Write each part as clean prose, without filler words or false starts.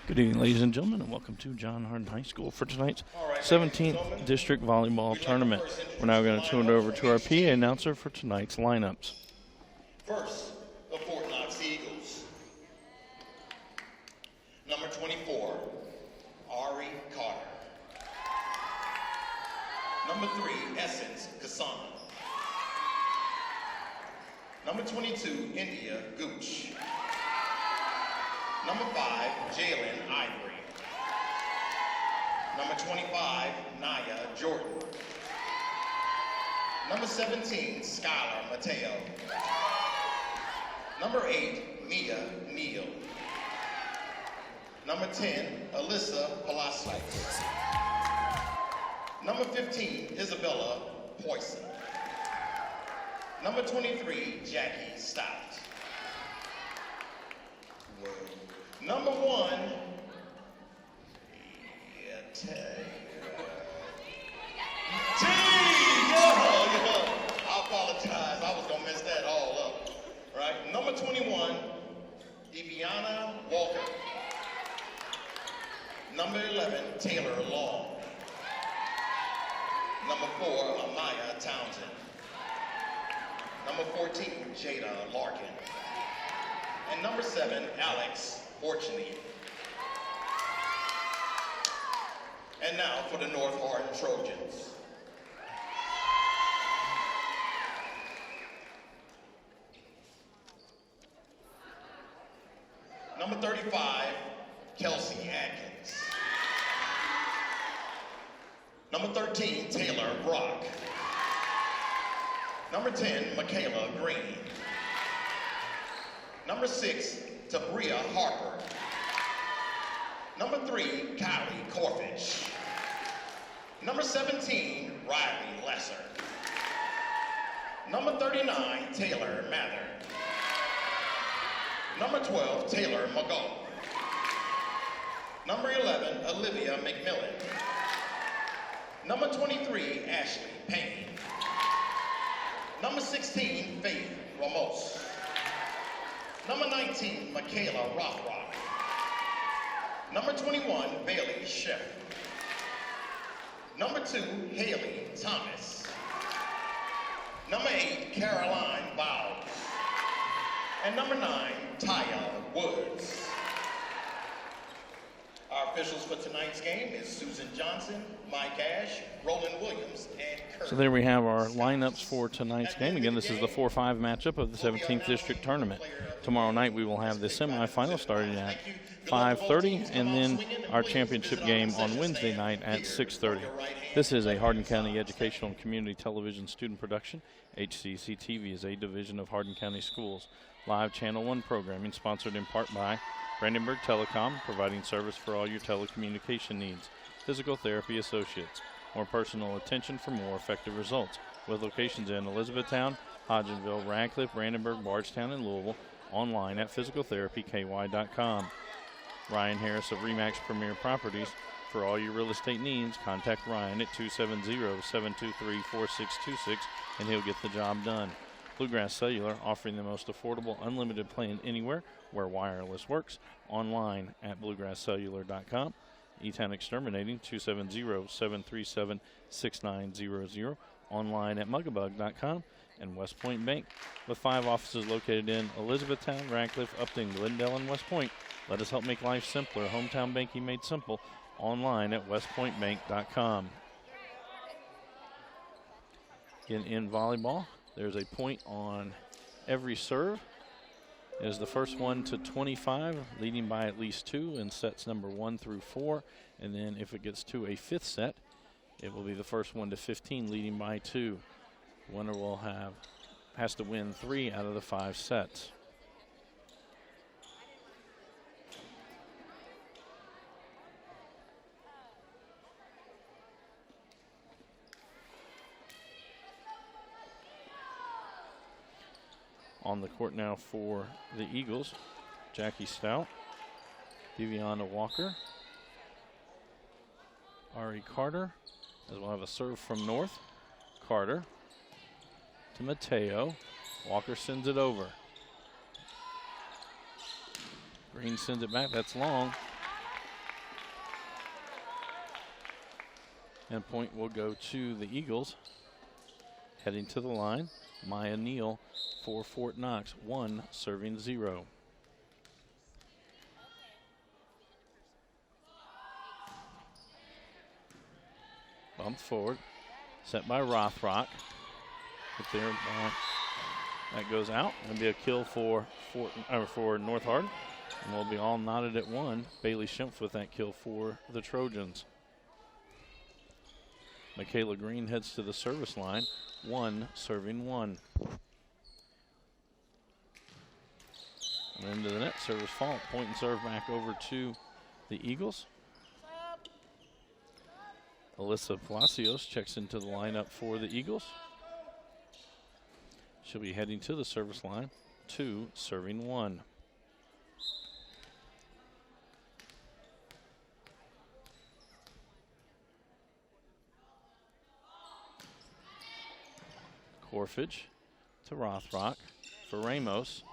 Good evening, ladies and gentlemen, and welcome to John Hardin High School for tonight's 17th District Volleyball Tournament. We're now going to turn it over to our PA announcer for tonight's lineups. First, the Fort Knox Eagles. Number 24, Ari Carter. Number 3, Essence Kasana. Number 22, India Gooch. Number 5, Jalen Ivory. Number 25, Naya Jordan. Number 17, Skylar Mateo. Number 8, Mia Neal. Number 10, Alyssa Palacios. Number 15, Isabella Poisson. Number 23, Jackie Stott. Number 1, I apologize. I was going to mess that all up. Right? Number 21, Deviana Walker. Number 11, Taylor Long. Number 4, Amaya Townsend. Number 14, Jada Larkin. And number 7, Alex Fortunate. And now for the North Hardin Trojans. Number 35, Kelsey Atkins. Number 13, Taylor Brock. Number 10, Michaela Green. Number 6, Tabria Harper. Number 3, Kylie Corfish. Number 17, Riley Lesser. Number 39, Taylor Mather. Number 12, Taylor McGaugh. Number 11, Olivia McMillan. Number 23, Ashley Payne. Number 16, Faith Ramos. Number 19, Michaela Rothrock. Number 21, Bailey Sheff. Number 2, Haley Thomas. Number 8, Caroline Bowles. And number 9, Taya Woods. Our officials for tonight's game is Susan Johnson, Mike Ash, Roland Williams, and Kurt. So there we have our lineups for tonight's game. Again, this is the 4-5 matchup of the 17th District Tournament. Tomorrow night we will have the semifinal starting at 5:30, and then our championship game on Wednesday night at 6:30. This is a Hardin County Educational and Community Television student production. HCEC-TV is a division of Hardin County Schools. Live Channel 1 programming sponsored in part by Brandenburg Telecom, providing service for all your telecommunication needs. Physical Therapy Associates, more personal attention for more effective results. With locations in Elizabethtown, Hodgenville, Radcliffe, Brandenburg, Bardstown, and Louisville. Online at physicaltherapyky.com. Ryan Harris of RE/MAX Premier Properties. For all your real estate needs, contact Ryan at 270-723-4626, and he'll get the job done. Bluegrass Cellular, offering the most affordable unlimited plan anywhere where wireless works. Online at bluegrasscellular.com. E-Town Exterminating, 270-737-6900. Online at mugabug.com. And West Point Bank, with 5 offices located in Elizabethtown, Radcliffe, Upton, Glendale, and West Point. Let us help make life simpler. Hometown banking made simple. Online at westpointbank.com. In volleyball, there's a point on every serve. It is the first one to 25, leading by at least 2 in sets number 1 through 4. And then if it gets to a 5th set, it will be the first one to 15, leading by 2. Winner has to win 3 out of the 5 sets. On the court now for the Eagles, Jackie Stout, Deviana Walker, Ari Carter, as we'll have a serve from North. Carter to Mateo. Walker sends it over. Green sends it back. That's long. And point will go to the Eagles. Heading to the line, Maya Neal for Fort Knox, 1 serving 0. Bumped forward, set by Rothrock. Up there, that goes out. It'll be a kill for North Hardin, and we'll be all knotted at 1. Bailey Schimpf with that kill for the Trojans. Michaela Green heads to the service line, 1 serving 1. And into the net, service fault. Point and serve back over to the Eagles. Alyssa Palacios checks into the lineup for the Eagles. She'll be heading to the service line, 2 serving 1. Corfage to Rothrock for Ramos.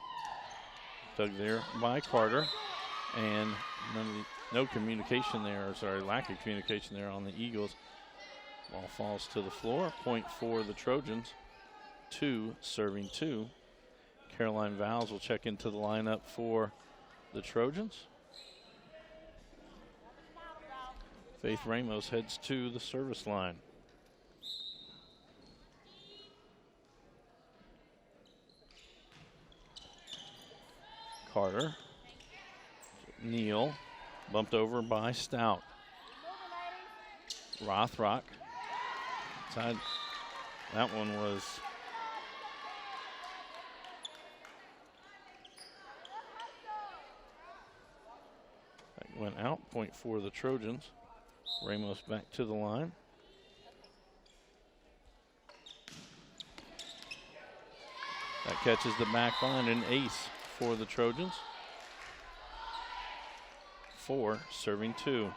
Dug there by Carter. And no communication there, or sorry, lack of communication there on the Eagles. Ball falls to the floor. Point for the Trojans. 2 serving 2. Caroline Vowles will check into the lineup for the Trojans. Faith Ramos heads to the service line. Carter. Neal. Bumped over by Stout. Rothrock. Side. That one was that went out. Point for the Trojans. Ramos back to the line. That catches the back line, an ace for the Trojans. 4 serving 2.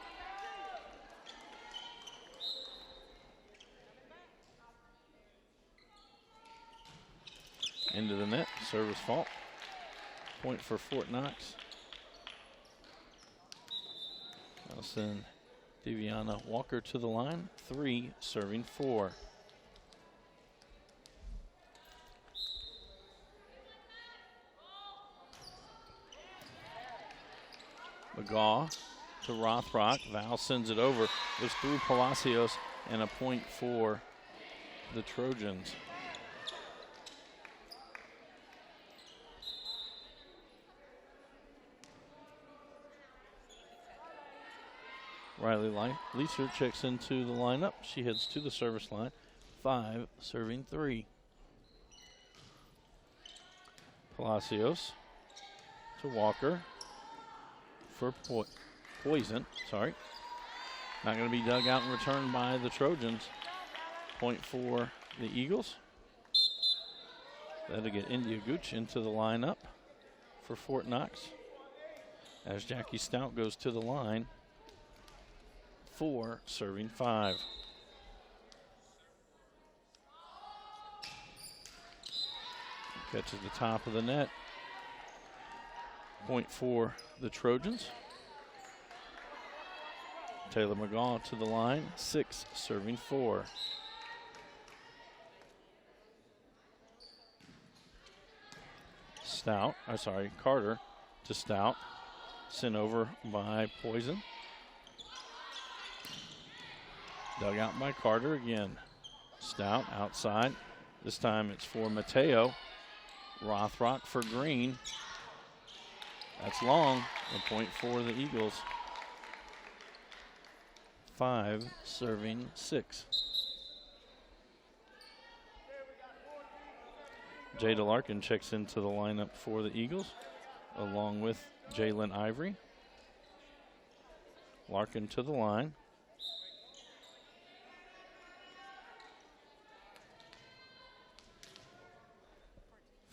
Into the net, service fault. Point for Fort Knox. I'll send Deviana Walker to the line, 3 serving 4. McGaw to Rothrock. Val sends it over. It's through Palacios, and a point for the Trojans. Riley Leeser checks into the lineup. She heads to the service line. 5 serving 3. Palacios to Walker for Poison. Sorry. Not going to be dug out and returned by the Trojans. Point for the Eagles. That'll get India Gooch into the lineup for Fort Knox. As Jackie Stout goes to the line. 4 serving 5. Catches the top of the net. Point for the Trojans. Taylor McGaw to the line, 6 serving 4. Carter to Stout. Sent over by Poison. Dug out by Carter again. Stout outside. This time it's for Mateo. Rothrock for Green. That's long. A point for the Eagles. 5 serving 6. Jada Larkin checks into the lineup for the Eagles, along with Jalen Ivory. Larkin to the line.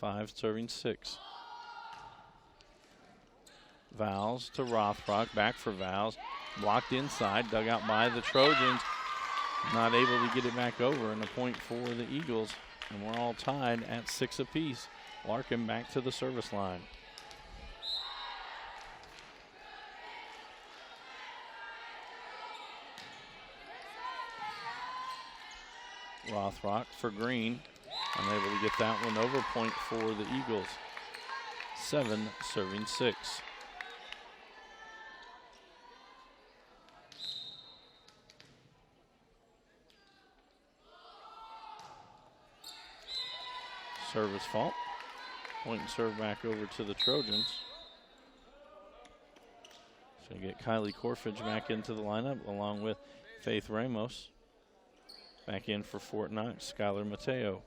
Five serving 6. Vowles to Rothrock, back for Vowles. Blocked inside, dug out by the Trojans. Not able to get it back over, and a point for the Eagles. And we're all tied at 6 apiece. Larkin back to the service line. Rothrock for Green. Unable to get that one over. Point for the Eagles. 7 serving 6. Service fault. Point and serve back over to the Trojans. So you get Kylie Corfidge back into the lineup along with Faith Ramos. Back in for Fort Knox, Skylar Mateo.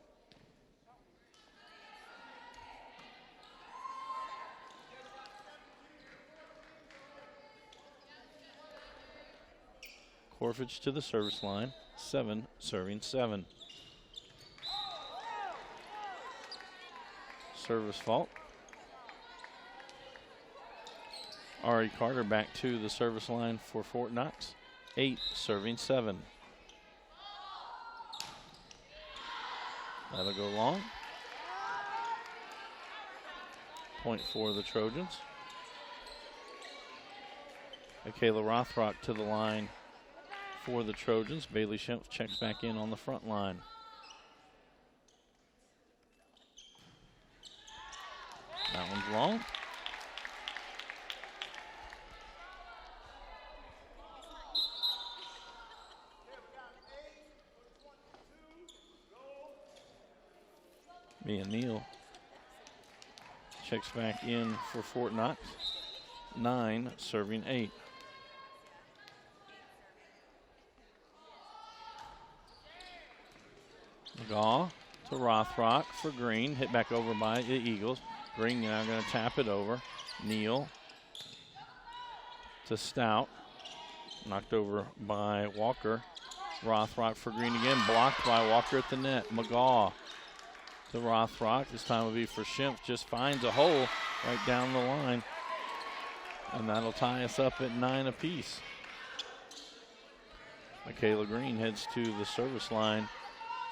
Corfidge to the service line. 7 serving 7. Service fault. Ari Carter back to the service line for Fort Knox. 8 serving 7. That'll go long. Point for the Trojans. Michaela Rothrock to the line for the Trojans. Bailey Schimpf checks back in on the front line. That one's long. Mia Neal checks back in for Fort Knox. 9 serving 8. McGaw to Rothrock for Green. Hit back over by the Eagles. Green now going to tap it over. Neal to Stout. Knocked over by Walker. Rothrock for Green again. Blocked by Walker at the net. McGaw to Rothrock. This time will be for Schimpf. Just finds a hole right down the line. And that'll tie us up at 9 apiece. Michaela Green heads to the service line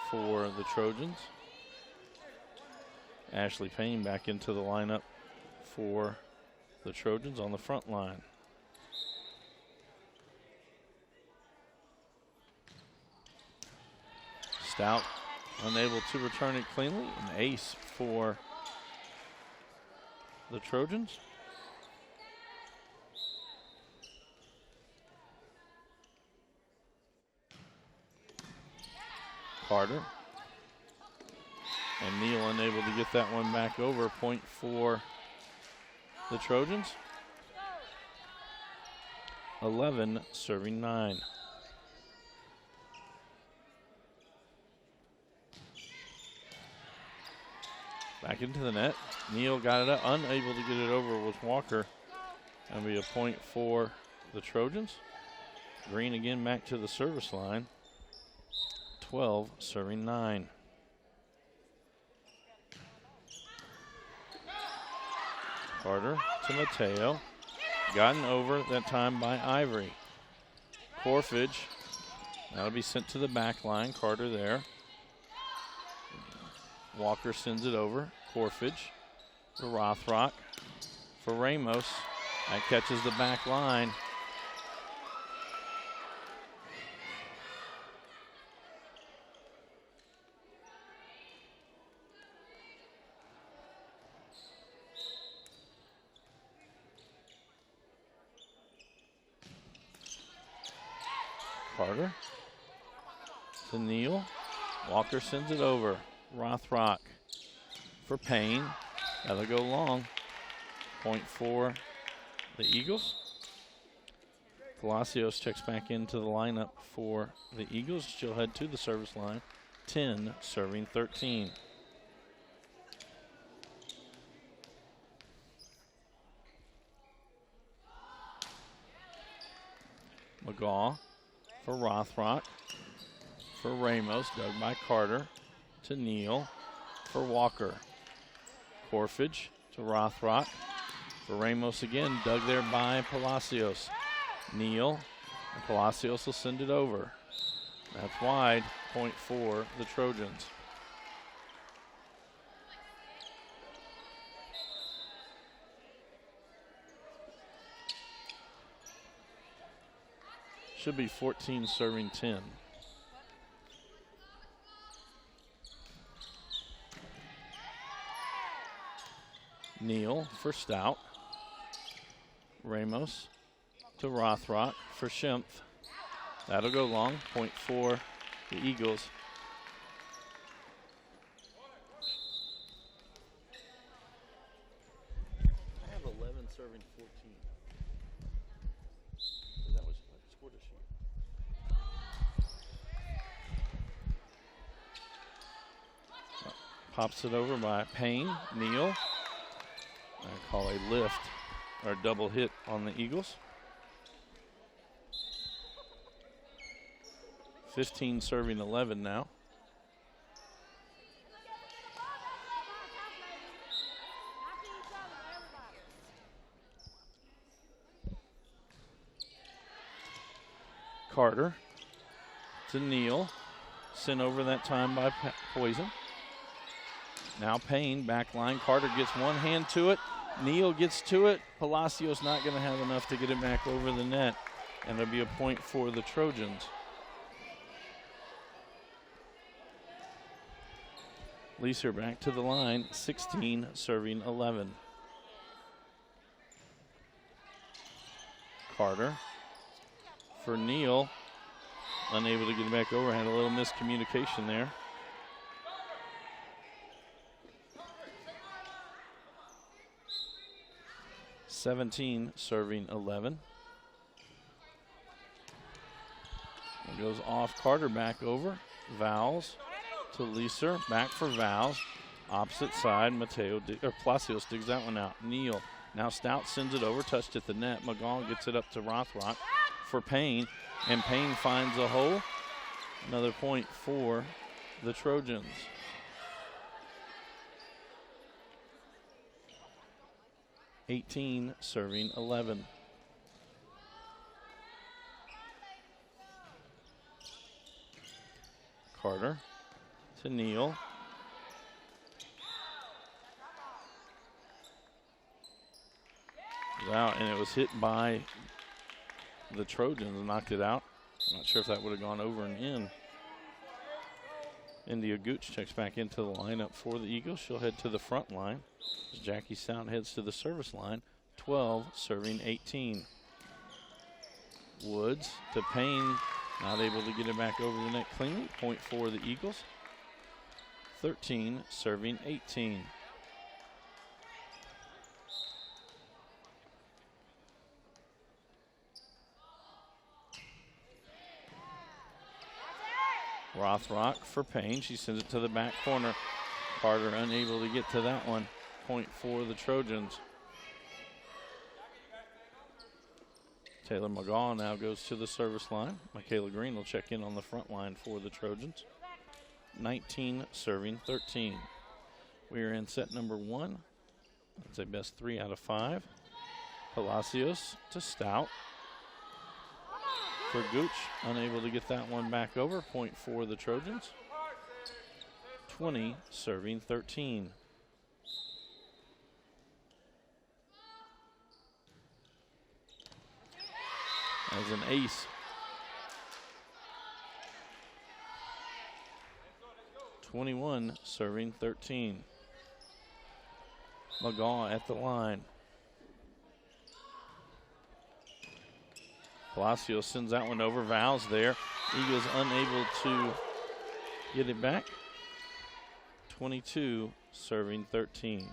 for the Trojans. Ashley Payne back into the lineup for the Trojans on the front line. Stout unable to return it cleanly. An ace for the Trojans. Carter. And Neal unable to get that one back over. Point for the Trojans. 11 serving 9. Back into the net. Neal got it up, unable to get it over with Walker. That'll be a point for the Trojans. Green again back to the service line. 12 serving 9. Carter to Mateo. Gotten over that time by Ivory. Corfidge. That'll be sent to the back line. Carter there. Walker sends it over. Corfidge to Rothrock for Ramos. That catches the back line. Carter to Neal. Walker sends it over. Rothrock for Payne. That'll go long. Point for the Eagles. Palacios checks back into the lineup for the Eagles. She'll head to the service line. 10 serving 13. McGaw for Rothrock. For Ramos, dug by Carter. To Neal for Walker. Corfidge to Rothrock. For Ramos again, dug there by Palacios. Neal, and Palacios will send it over. That's wide, point for the Trojans. Should be 14 serving 10. Neal for Stout. Ramos to Rothrock for Schimpf. That'll go long. Point for the Eagles. I have 11 serving 14. That was scored a sheet. Pops it over by Payne. Neal. I call a lift or double hit on the Eagles. 15 serving 11 now. Carter to Neal. Sent over that time by Poison. Now Payne, back line. Carter gets one hand to it. Neal gets to it. Palacios not going to have enough to get it back over the net. And it'll be a point for the Trojans. Leeser back to the line. 16 serving 11. Carter for Neal. Unable to get it back over. Had a little miscommunication there. (17) serving 11. It goes off Carter, back over. Vowles to Leeser, back for Vowles. Opposite side, Palacios digs that one out. Neal, now Stout sends it over, touched at the net. McGall gets it up to Rothrock for Payne, and Payne finds a hole. Another point for the Trojans. (18) serving 11. Carter to Neal. Out, and it was hit by the Trojans and knocked it out. I'm not sure if that would have gone over and in. India Gooch checks back into the lineup for the Eagles. She'll head to the front line as Jackie Stout heads to the service line. 12 serving 18. Woods to Payne, not able to get it back over the net cleanly. Point for the Eagles. 13 serving 18. Rothrock for Payne. She sends it to the back corner. Carter unable to get to that one. Point for the Trojans. Taylor McGaw now goes to the service line. Michaela Green will check in on the front line for the Trojans. 19 serving 13. We are in set number 1. That's a best 3 out of 5. Palacios to Stout. For Gooch, unable to get that one back over. Point for the Trojans. 20 serving 13. As an ace. (21) serving 13. McGaw at the line. Palacios sends that one over. Vowles there. Eagles unable to get it back. 22 serving 13.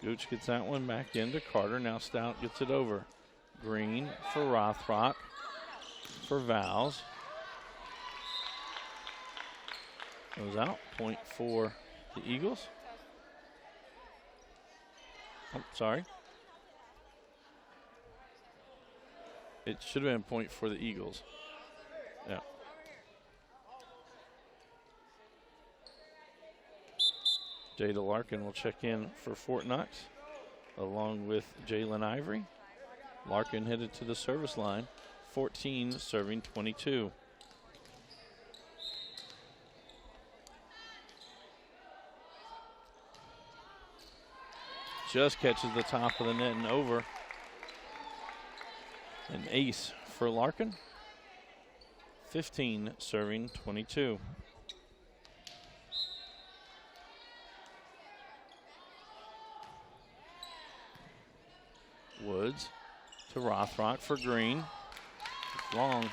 Gooch gets that one back into Carter. Now Stout gets it over. Green for Rothrock for Vowles. Goes out. Point for the Eagles. Oh, sorry. It should have been a point for the Eagles. Yeah. Jada Larkin will check in for Fort Knox along with Jalen Ivory. Larkin headed to the service line. 14 serving 22. Just catches the top of the net and over. An ace for Larkin. 15 serving 22. Woods to Rothrock for Green. It's long.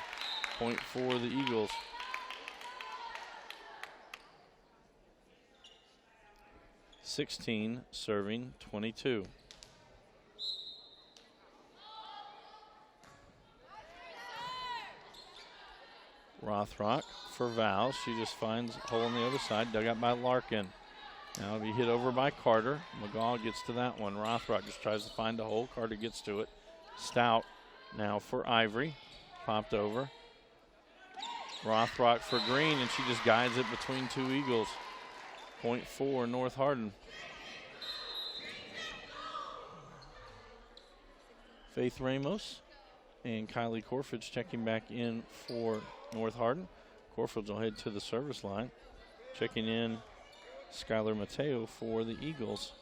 Point for the Eagles. (16) serving 22. Rothrock for Val. She just finds a hole on the other side. Dug out by Larkin. Now it'll be hit over by Carter. McGaw gets to that one. Rothrock just tries to find a hole. Carter gets to it. Stout now for Ivory. Popped over. Rothrock for Green, and she just guides it between two Eagles. Point for North Hardin. Faith Ramos and Kylie Corfridge checking back in for North Hardin. Corfridge will head to the service line. Checking in Skylar Mateo for the Eagles.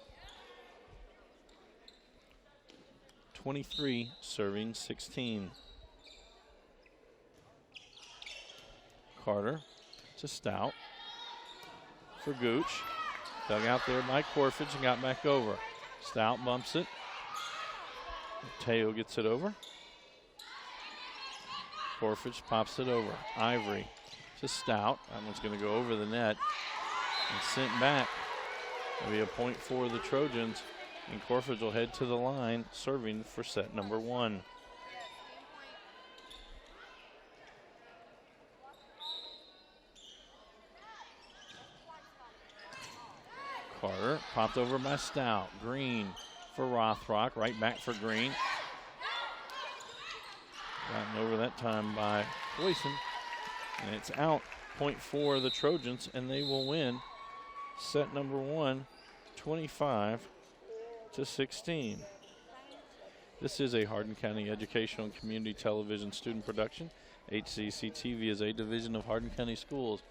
23 serving 16. Carter to Stout for Gooch. Dug out there by Corfridge and got back over. Stout bumps it. Mateo gets it over. Corfridge pops it over. Ivory to Stout. That one's going to go over the net and sent back. That'll be a point for the Trojans, and Corfridge will head to the line, serving for set number 1. Carter popped over by Stout. Green for Rothrock, right back for Green. Gotten over that time by Boyson, and it's out. Point for the Trojans, and they will win set number 1, 25-16. This is a Hardin County Educational and Community Television student production. HCEC-TV is a division of Hardin County Schools.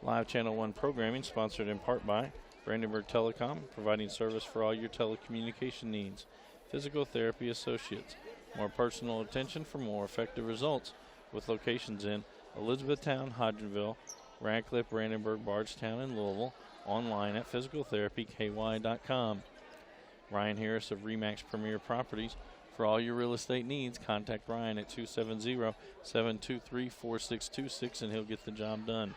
Live Channel 1 programming sponsored in part by Brandenburg Telecom, providing service for all your telecommunication needs. Physical Therapy Associates, more personal attention for more effective results, with locations in Elizabethtown, Hodgenville, Radcliffe, Brandenburg, Bardstown, and Louisville. Online at physicaltherapyky.com. Ryan Harris of Remax Premier Properties. For all your real estate needs, contact Ryan at 270-723-4626 and he'll get the job done.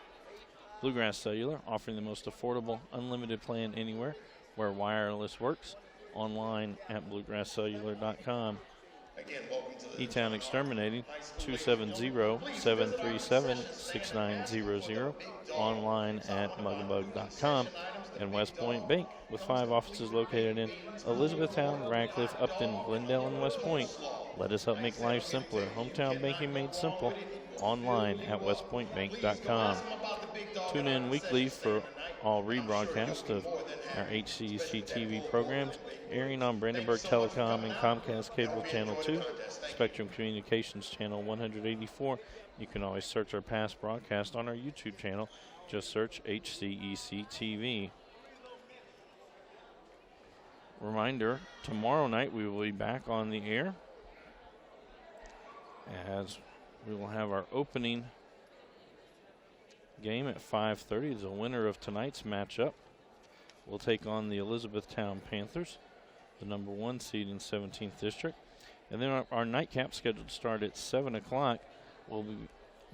Bluegrass Cellular, offering the most affordable, unlimited plan anywhere where wireless works. Online at bluegrasscellular.com. E-Town Exterminating, 270-737-6900. Online at mugabug.com. And West Point Bank, with 5 offices located in Elizabethtown, Radcliffe, Upton, Glendale, and West Point. Let us help make life simpler. Hometown banking made simple. Online at westpointbank.com. Tune in weekly for all rebroadcasts of our HCEC-TV programs, airing on Brandenburg Telecom and Comcast Cable Channel 2, Spectrum Communications Channel 184. You can always search our past broadcast on our YouTube channel. Just search HCEC-TV. Reminder, tomorrow night we will be back on the air as we will have our opening game at 5:30. The winner of tonight's matchup will take on the Elizabethtown Panthers, the number 1 seed in 17th District. And then our nightcap, scheduled to start at 7 o'clock, will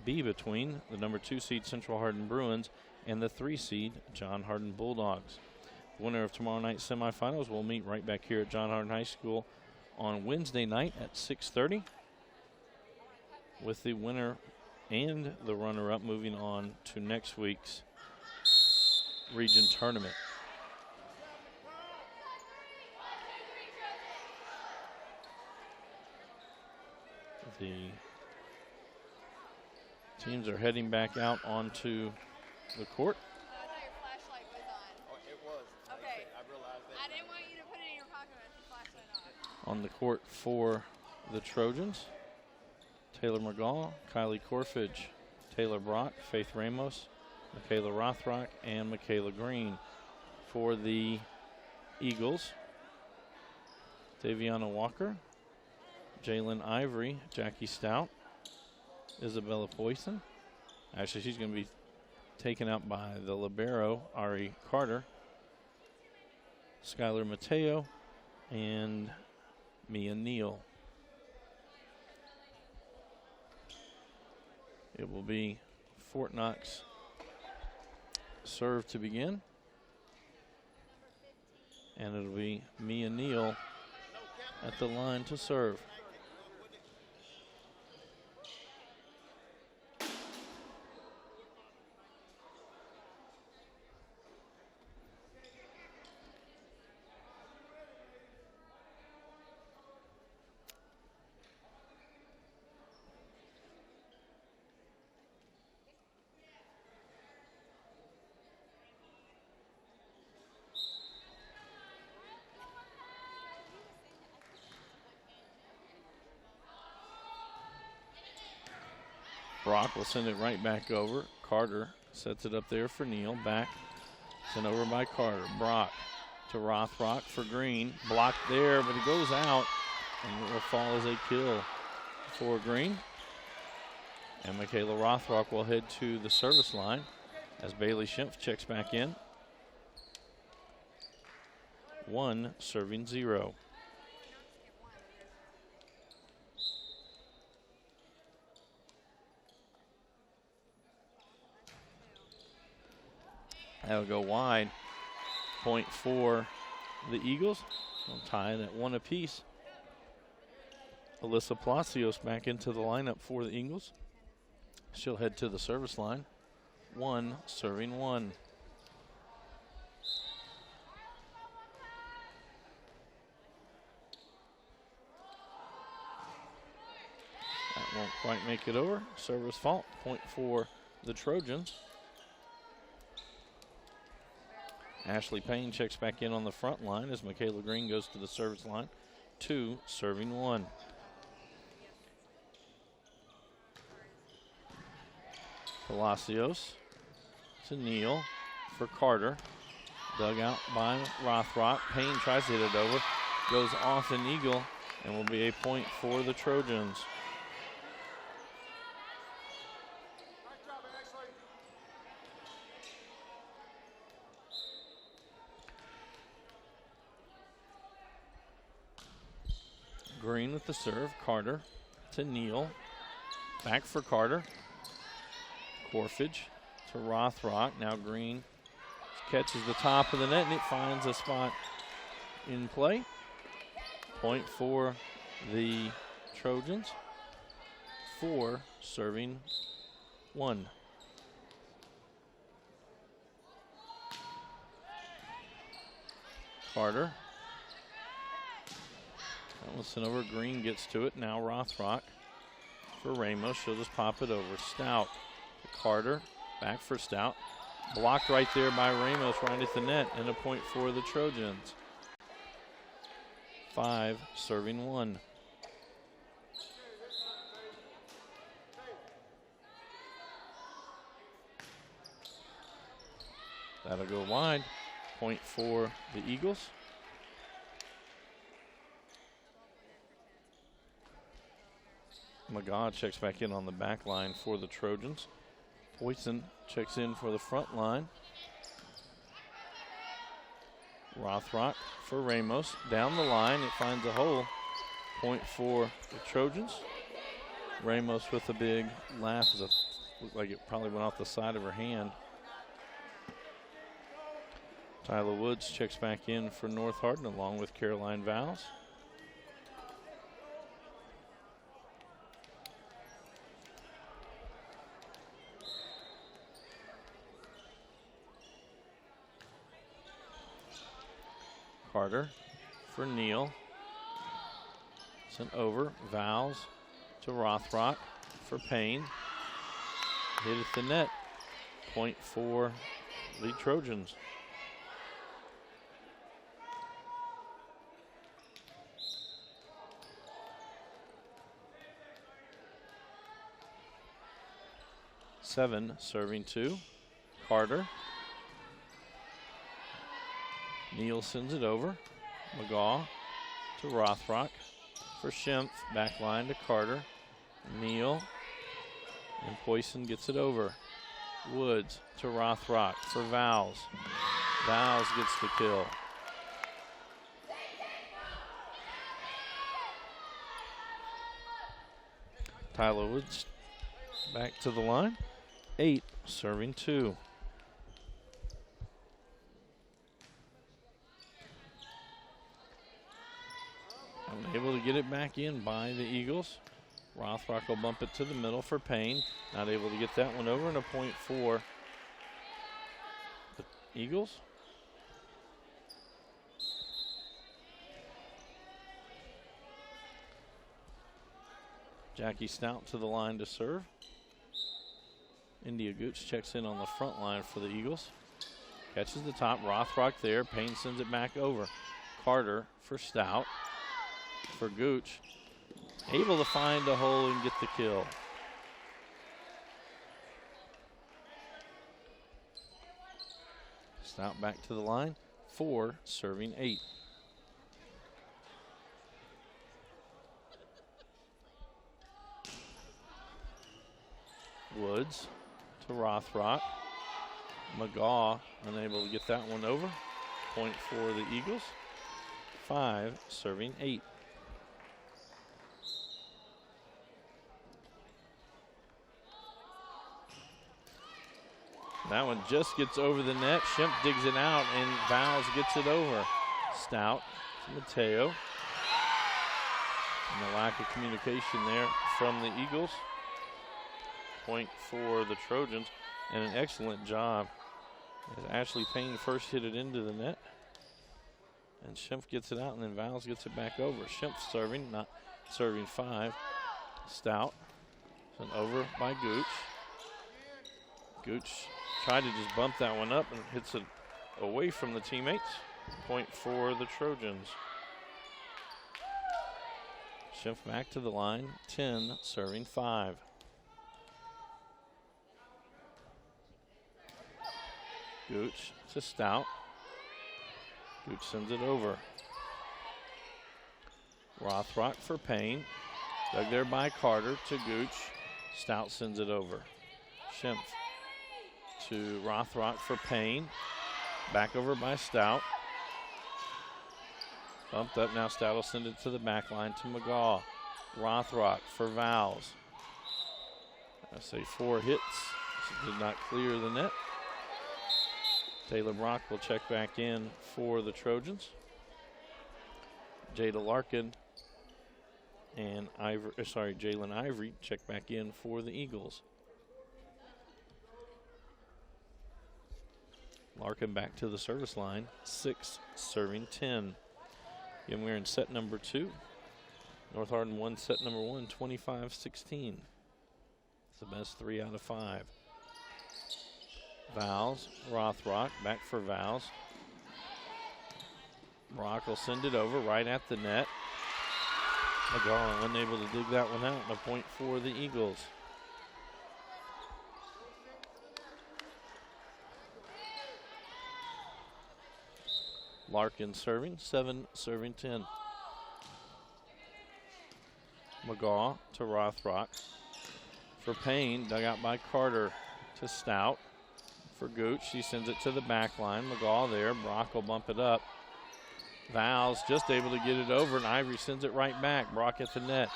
be between the number 2 seed Central Hardin Bruins and the 3 seed John Hardin Bulldogs. The winner of tomorrow night's semifinals will meet right back here at John Hardin High School on Wednesday night at 6:30, with the winner and the runner-up moving on to next week's region tournament. The teams are heading back out onto the court. I thought your flashlight was on. Oh, it was. Okay. I realized that. I didn't want you to put it in your pocket with the flashlight on. On the court for the Trojans, Taylor McGaw, Kylie Corfidge, Taylor Brock, Faith Ramos, Michaela Rothrock, and Michaela Green. For the Eagles, Daviana Walker, Jalen Ivory, Jackie Stout, Isabella Poison. Actually, she's going to be taken out by the libero, Ari Carter, Skylar Mateo, and Mia Neal. It will be Fort Knox serve to begin. And it'll be Mia Neal at the line to serve. Brock will send it right back over. Carter sets it up there for Neal. Back, sent over by Carter. Brock to Rothrock for Green. Blocked there, but it goes out, and it will fall as a kill for Green. And Michaela Rothrock will head to the service line as Bailey Schimpf checks back in. 1 serving 0. That'll go wide. Point for the Eagles. They'll tie it at 1 apiece. Alyssa Palacios back into the lineup for the Eagles. She'll head to the service line. 1 serving 1. That won't quite make it over. Service fault. Point for the Trojans. Ashley Payne checks back in on the front line as Michaela Green goes to the service line. 2 serving 1. Palacios to Neal for Carter. Dug out by Rothrock. Payne tries to hit it over. Goes off an eagle and will be a point for the Trojans. Green with the serve. Carter to Neal. Back for Carter. Corfage to Rothrock. Now Green catches the top of the net and it finds a spot in play. Point for the Trojans. 4 serving 1. Carter. That was sent over. Green gets to it. Now Rothrock for Ramos. She'll just pop it over. Stout to Carter. Back for Stout. Blocked right there by Ramos right at the net, and a point for the Trojans. 5 serving 1. That'll go wide. Point for the Eagles. McGaw checks back in on the back line for the Trojans. Poison checks in for the front line. Rothrock for Ramos. Down the line, it finds a hole. Point for the Trojans. Ramos with a big laugh. Looked like it probably went off the side of her hand. Tyler Woods checks back in for North Hardin along with Caroline Vowles. Carter for Neal. Sent over. Vowles to Rothrock for Payne. Hit at the net. Point for the Trojans. Seven serving 2. Carter. Neal sends it over. McGaw to Rothrock for Schimpf. Back line to Carter. Neal And Poisson gets it over. Woods to Rothrock for Vowles. Vowles gets the kill. Tyler Woods back to the line. 8, serving 2. Unable to get it back in by the Eagles. Rothrock will bump it to the middle for Payne. Not able to get that one over, and a point for the Eagles. Jackie Stout to the line to serve. India Gooch checks in on the front line for the Eagles. Catches the top, Rothrock there. Payne sends it back over. Carter for Stout. For Gooch. Able to find a hole and get the kill. Stout back to the line. 4, serving 8. Woods to Rothrock. McGaw unable to get that one over. Point for the Eagles. 5, serving 8. That one just gets over the net. Schimpf digs it out, and Vowles gets it over. Stout to Mateo. And the lack of communication there from the Eagles. Point for the Trojans, and an excellent job as Ashley Payne first hit it into the net. And Schimpf gets it out, and then Vowles gets it back over. Schimpf serving, not serving 5. Stout, sent over by Gooch. Gooch tried to just bump that one up and hits it away from the teammates. Point for the Trojans. Schimpf back to the line, 10, serving 5. Gooch to Stout. Gooch sends it over. Rothrock for Payne. Dug there by Carter to Gooch. Stout sends it over. Schimpf to Rothrock for Payne. Back over by Stout. Bumped up now. Stout will send it to the back line to McGaw. Rothrock for Vowles. I say 4 hits. Did not clear the net. Taylor Brock will check back in for the Trojans. Jada Larkin and Jalen Ivory check back in for the Eagles. Larkin back to the service line, 6, serving 10. Again, we're in set number 2. North Hardin won set number 1, 25-16. It's the best 3 out of 5. Vowles, Rothrock, back for Vowles. Brock will send it over right at the net. McGaw unable to dig that one out, and a point for the Eagles. Larkin serving, 7, serving 10. McGaw to Rothrock. For Payne, dug out by Carter to Stout. For Gooch, he sends it to the back line. McGaw there, Brock will bump it up. Vowles just able to get it over, and Ivory sends it right back. Brock at the net.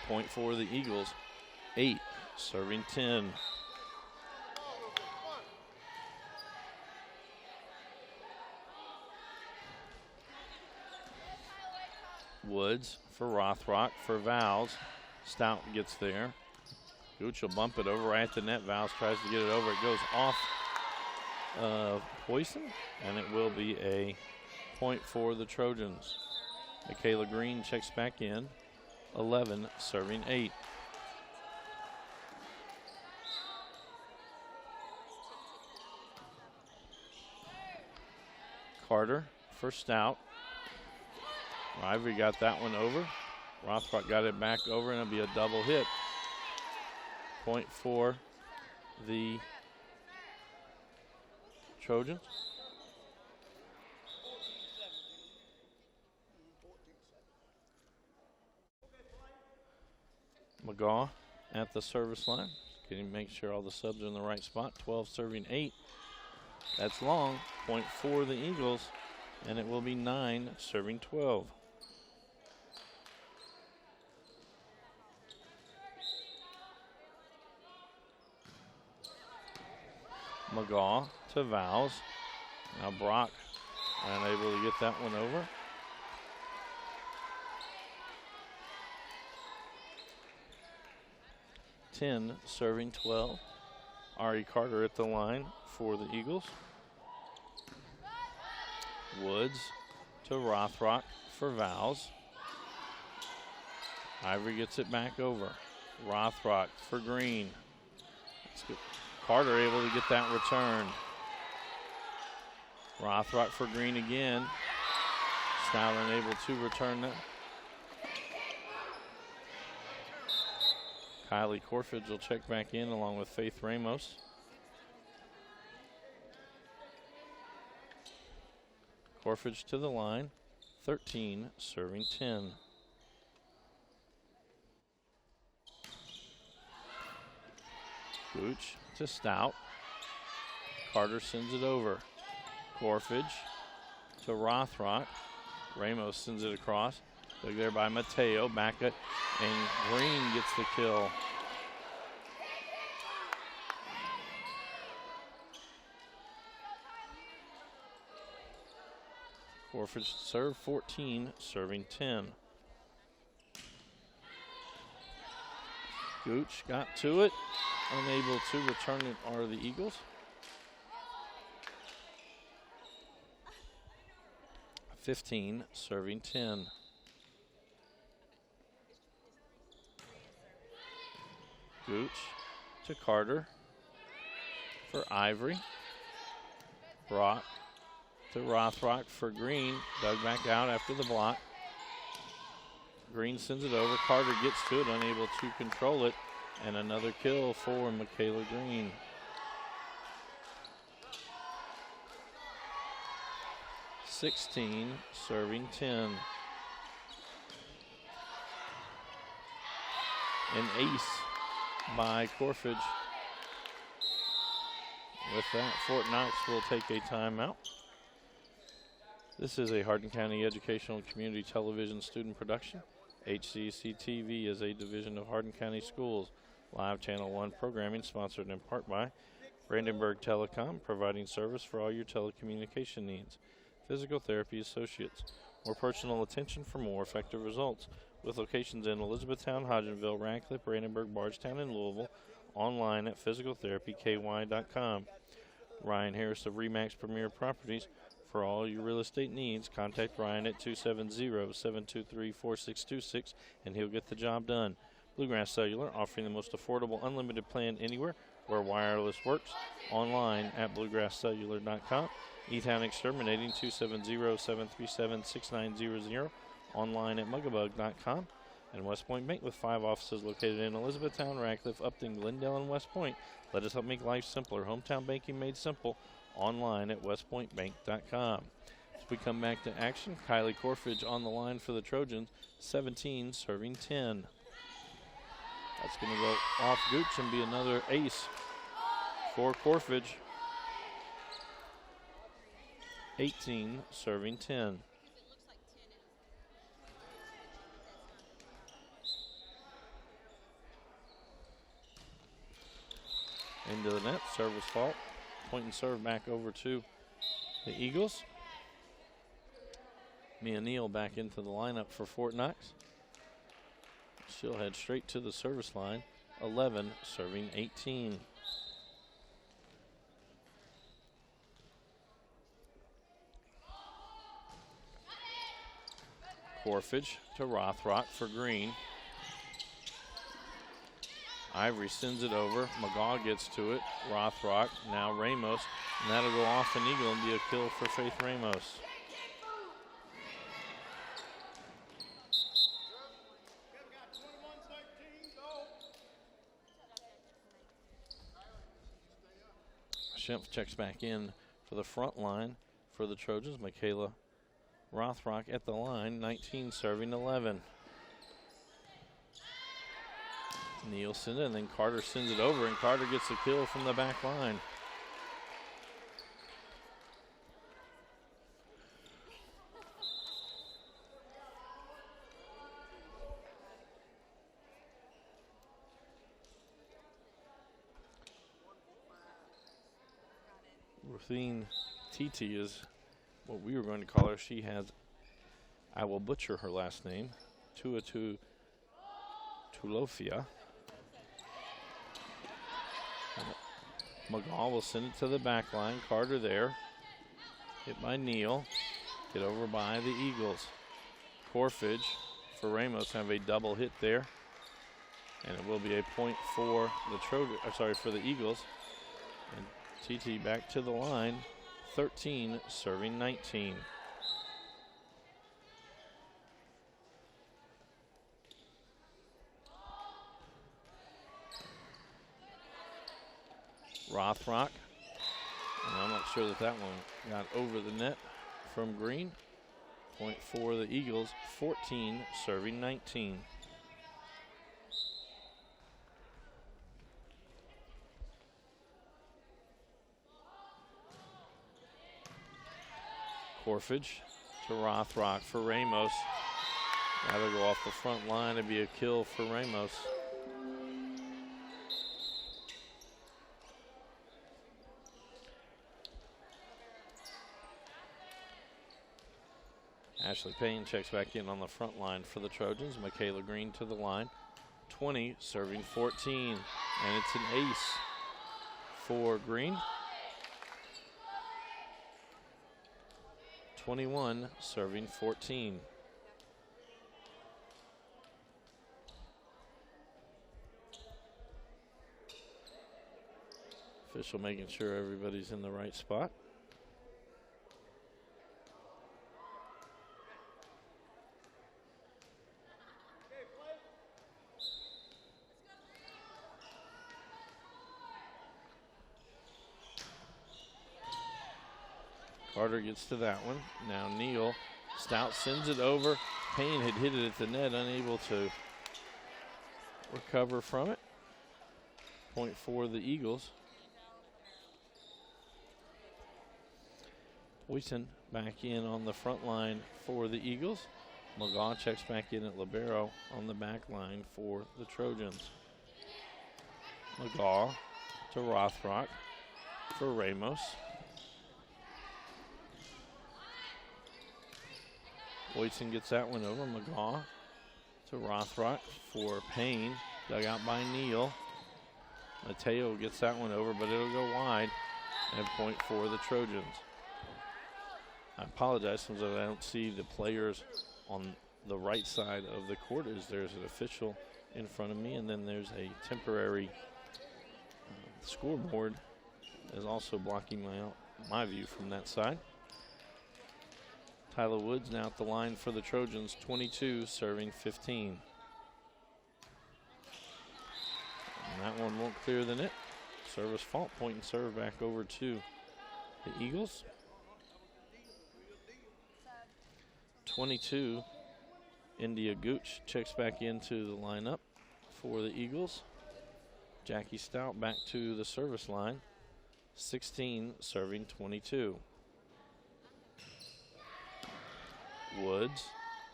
Point for the Eagles, 8, serving 10. Woods for Rothrock for Vowles. Stout gets there. Gooch will bump it over right at the net. Vowles tries to get it over. It goes off of Poisson, and it will be a point for the Trojans. Michaela Green checks back in. 11, serving 8. Carter for Stout. Ivory got that one over. Rothrock got it back over, and it'll be a double hit. Point for the Trojans. McGaw at the service line. Can you make sure all the subs are in the right spot? 12 serving 8. That's long. Point for the Eagles, and it will be 9 serving 12. McGaw to Vowles. Now Brock unable to get that one over. Ten serving 12. Ari Carter at the line for the Eagles. Woods to Rothrock for Vowles. Ivory gets it back over. Rothrock for Green. That's good. Carter able to get that return. Rothrock for Green again. Stowler able to return that. Kylie Corfidge will check back in along with Faith Ramos. Corfidge to the line. 13 serving 10. Gooch to Stout. Carter sends it over. Corfidge to Rothrock. Ramos sends it across. Look there by Mateo. Back it. And Green gets the kill. Corfidge serve 14, serving 10. Gooch got to it. Unable to return it are the Eagles. (15) serving 10. Gooch to Carter for Ivory. Brock to Rothrock for Green. Dug back out after the block. Green sends it over. Carter gets to it, unable to control it. And another kill for Michaela Green. (16) serving 10. An ace by Corfidge. With that, Fort Knox will take a timeout. This is a Hardin County Educational and Community Television student production. HCEC-TV is a division of Hardin County Schools. Live Channel 1 programming sponsored in part by Brandenburg Telecom, providing service for all your telecommunication needs. Physical Therapy Associates, more personal attention for more effective results. With locations in Elizabethtown, Hodgenville, Radcliffe, Brandenburg, Bardstown, and Louisville. Online at physicaltherapyky.com. Ryan Harris of Remax Premier Properties. For all your real estate needs, contact Ryan at 270-723-4626 and he'll get the job done. Bluegrass Cellular, offering the most affordable unlimited plan anywhere where wireless works. Online at bluegrasscellular.com. E-Town Exterminating, 270-737-6900. Online at mugabug.com. And West Point Bank, with 5 offices located in Elizabethtown, Radcliffe, Upton, Glendale, and West Point. Let us help make life simpler. Hometown banking made simple. Online at westpointbank.com. As we come back to action, Kylie Corfidge on the line for the Trojans, 17 serving 10. That's going to go off Gooch and be another ace for Corfidge. 18 serving 10. Into the net, service fault. Point and serve back over to the Eagles. Mia Neal back into the lineup for Fort Knox. She'll head straight to the service line. 11 serving 18. Corfidge to Rothrock for Green. Ivory sends it over. McGaw gets to it. Rothrock, now Ramos. And that'll go off an eagle and be a kill for Faith Ramos. Schimpf checks back in for the front line for the Trojans. Michaela Rothrock at the line, 19 serving 11. Neal sends it, and then Carter sends it over, and Carter gets the kill from the back line. Ruthine TT is what we were going to call her. She has, I will butcher her last name, Tulofia. McGaw will send it to the back line. Carter there. Hit by Neal. Get over by the Eagles. Corfage for Ramos have a double hit there. And it will be a point for the for the Eagles. And TT back to the line. 13 serving 19. Rothrock. And I'm not sure that one got over the net from Green. Point for the Eagles. 14 serving 19. Corfage to Rothrock for Ramos. That'll go off the front line and be a kill for Ramos. Ashley Payne checks back in on the front line for the Trojans. Michaela Green to the line. 20 serving 14. And it's an ace for Green. 21 serving 14. Official making sure everybody's in the right spot. Carter gets to that one. Now Neal. Stout sends it over. Payne had hit it at the net, unable to recover from it. Point for the Eagles. Boyson back in on the front line for the Eagles. McGaw checks back in at libero on the back line for the Trojans. McGaw to Rothrock for Ramos. Boyson gets that one over. McGaw to Rothrock for Payne. Dug out by Neal. Mateo gets that one over, but it'll go wide. And point for the Trojans. I apologize since I don't see the players on the right side of the court. There's an official in front of me, and then there's a temporary scoreboard is also blocking my view from that side. Tyler Woods now at the line for the Trojans, 22 serving 15. And that one won't clear the net. Service fault, point and serve back over to the Eagles. 22, India Gooch checks back into the lineup for the Eagles. Jackie Stout back to the service line, 16 serving 22. Woods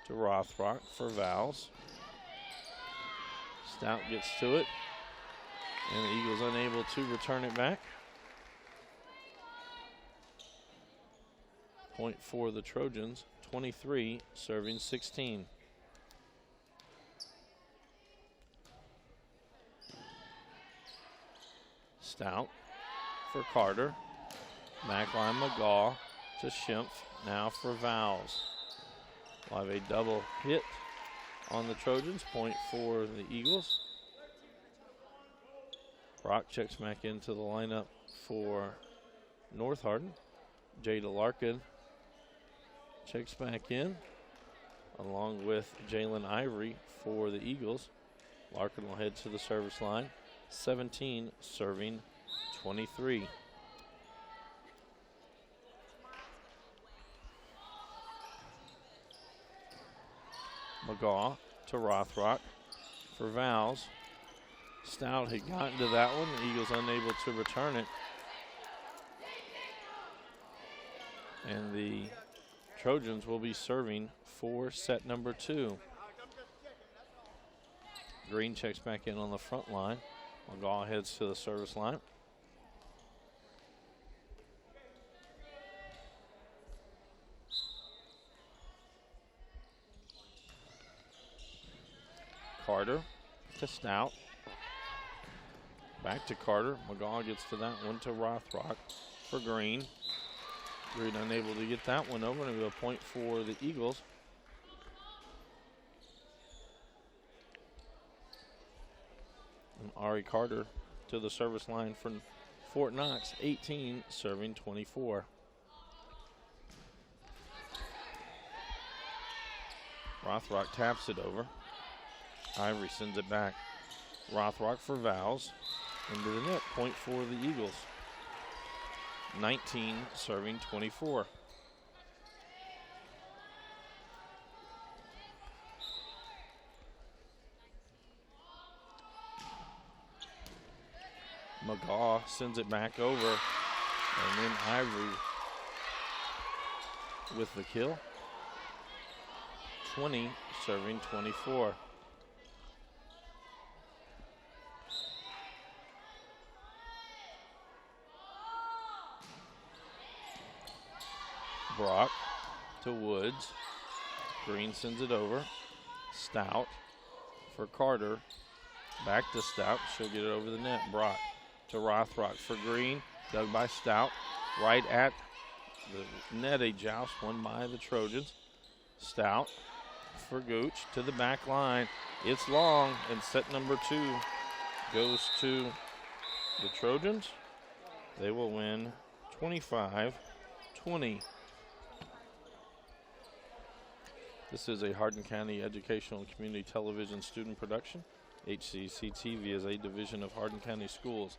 to Rothrock for Vowles. Stout gets to it, and the Eagles unable to return it back. Point for the Trojans, 23 serving 16. Stout for Carter. Backline McGaw to Schimpf, now for Vowles. We'll have a double hit on the Trojans, point for the Eagles. Brock checks back into the lineup for North Hardin. Jada Larkin checks back in, along with Jalen Ivory for the Eagles. Larkin will head to the service line, 17 serving 23. McGaw to Rothrock for Vowles. Stout had gotten to that one. The Eagles unable to return it. And the Trojans will be serving for set number 2. Green checks back in on the front line. McGaw heads to the service line. Carter to Stout. Back to Carter. McGaw gets to that one to Rothrock for Green. Green unable to get that one over, and it'll be a point for the Eagles. And Ari Carter to the service line for Fort Knox, 18, serving 24. Rothrock taps it over. Ivory sends it back. Rothrock for Vowles. Into the net, point for the Eagles. 19, serving 24. McGaw sends it back over, and then Ivory with the kill. 20, serving 24. Brock to Woods. Green sends it over. Stout for Carter. Back to Stout. She'll get it over the net. Brock to Rothrock for Green. Dug by Stout. Right at the net. A joust won by the Trojans. Stout for Gooch to the back line. It's long, and set number 2 goes to the Trojans. They will win 25-20. This is a Hardin County Educational and Community Television student production. HCEC-TV is a division of Hardin County Schools.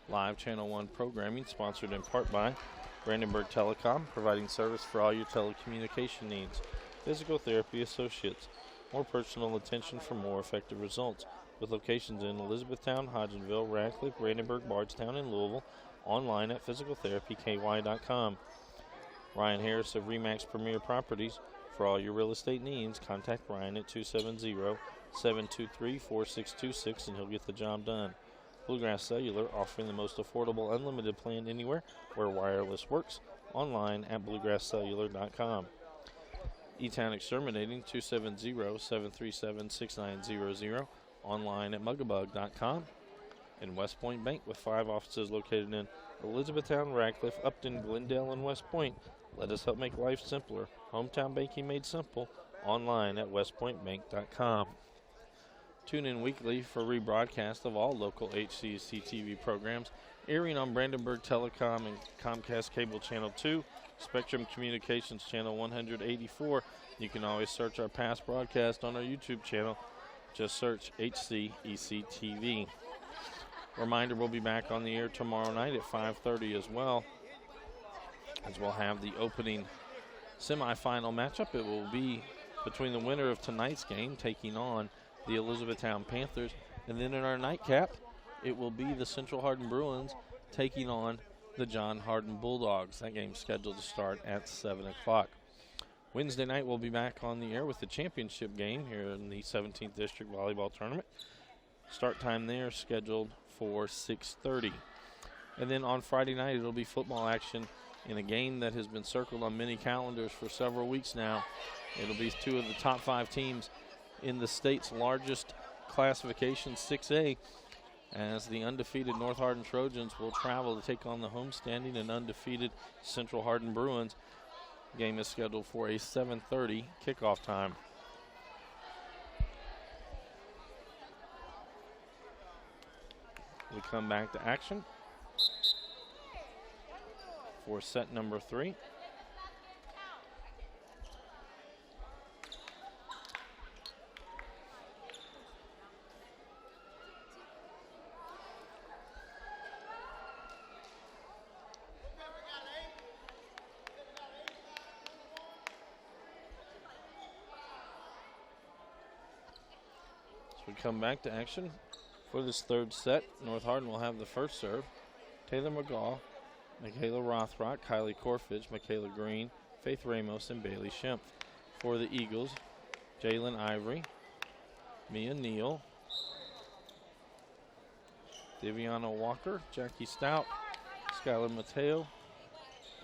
Live Channel 1 programming sponsored in part by Brandenburg Telecom, providing service for all your telecommunication needs. Physical Therapy Associates, more personal attention for more effective results. With locations in Elizabethtown, Hodgenville, Radcliffe, Brandenburg, Bardstown, and Louisville. Online at physicaltherapyky.com. Ryan Harris of Remax Premier Properties. For all your real estate needs, contact Ryan at 270-723-4626 and he'll get the job done. Bluegrass Cellular, offering the most affordable unlimited plan anywhere where wireless works. Online at bluegrasscellular.com. E-Town Exterminating, 270-737-6900. Online at mugabug.com. And West Point Bank, with 5 offices located in Elizabethtown, Radcliffe, Upton, Glendale, and West Point. Let us help make life simpler. Hometown banking made simple. Online at westpointbank.com. Tune in weekly for rebroadcast of all local HCEC-TV programs, airing on Brandenburg Telecom and Comcast Cable Channel 2, Spectrum Communications Channel 184. You can always search our past broadcast on our YouTube channel. Just search HCEC-TV. Reminder, we'll be back on the air tomorrow night at 5:30 as well, as we'll have the opening semifinal matchup. It will be between the winner of tonight's game taking on the Elizabethtown Panthers, and then in our nightcap, it will be the Central Hardin Bruins taking on the John Hardin Bulldogs. That game's scheduled to start at 7 o'clock. Wednesday night, we'll be back on the air with the championship game here in the 17th District Volleyball Tournament. Start time there scheduled for 6:30. And then on Friday night, it'll be football action in a game that has been circled on many calendars for several weeks now. It'll be 2 of the top 5 teams in the state's largest classification, 6A, as the undefeated North Hardin Trojans will travel to take on the homestanding and undefeated Central Hardin Bruins. Game is scheduled for a 7:30 kickoff time. We come back to action for set number 3. So we come back to action For this third set, North Hardin will have the first serve. Taylor McGaw, Michaela Rothrock, Kylie Corfidge, Michaela Green, Faith Ramos, and Bailey Schimpf. For the Eagles, Jalen Ivory, Mia Neal, Viviana Walker, Jackie Stout, Skylar Mateo,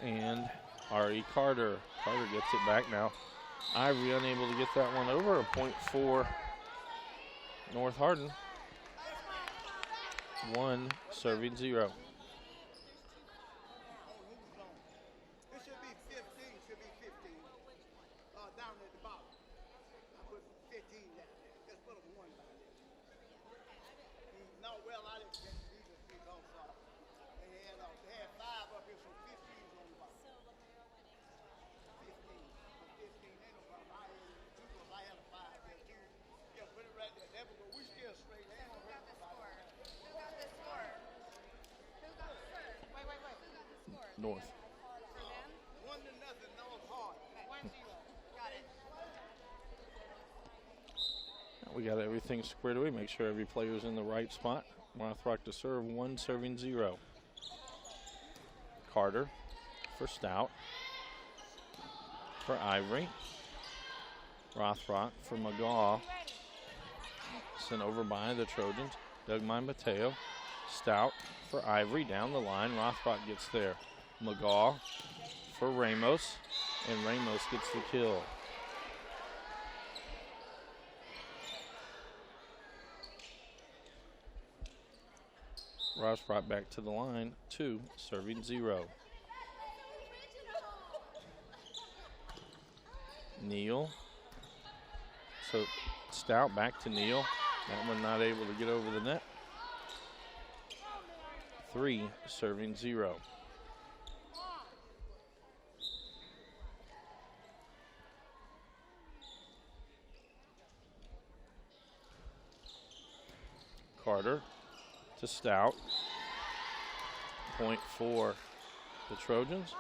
and R.E. Carter. Carter gets it back now. Ivory unable to get that one over. A point for North Hardin. 1 serving 0. It should be 15, down at the bottom. I put 15 down there. Just put a 1 down there. No, well, I didn't get these are 3 also. They had 5 up here, so 15 is on the bottom. 15. 15 ain't no problem. I had a 5 there too. Yeah, put it right there. There we go. We still straight. They ain't gonna hurt nobody. Who got the score? Who got the score? Wait. Who got the score? North. For them? 1-0, North Hardin. 1-0. Got it. We got everything squared away. Make sure every player's in the right spot. Rothrock to serve, 1 serving 0. Carter for Stout. For Ivory. Rothrock for McGaw. Sent over by the Trojans. Dougmine Mateo. Stout for Ivory down the line. Rothrock gets there. McGaw for Ramos. And Ramos gets the kill. Rothrock back to the line. 2 serving 0. Neal. So Stout back to Neal. That one not able to get over the net. 3 serving 0. Carter to Stout. Point for the Trojans.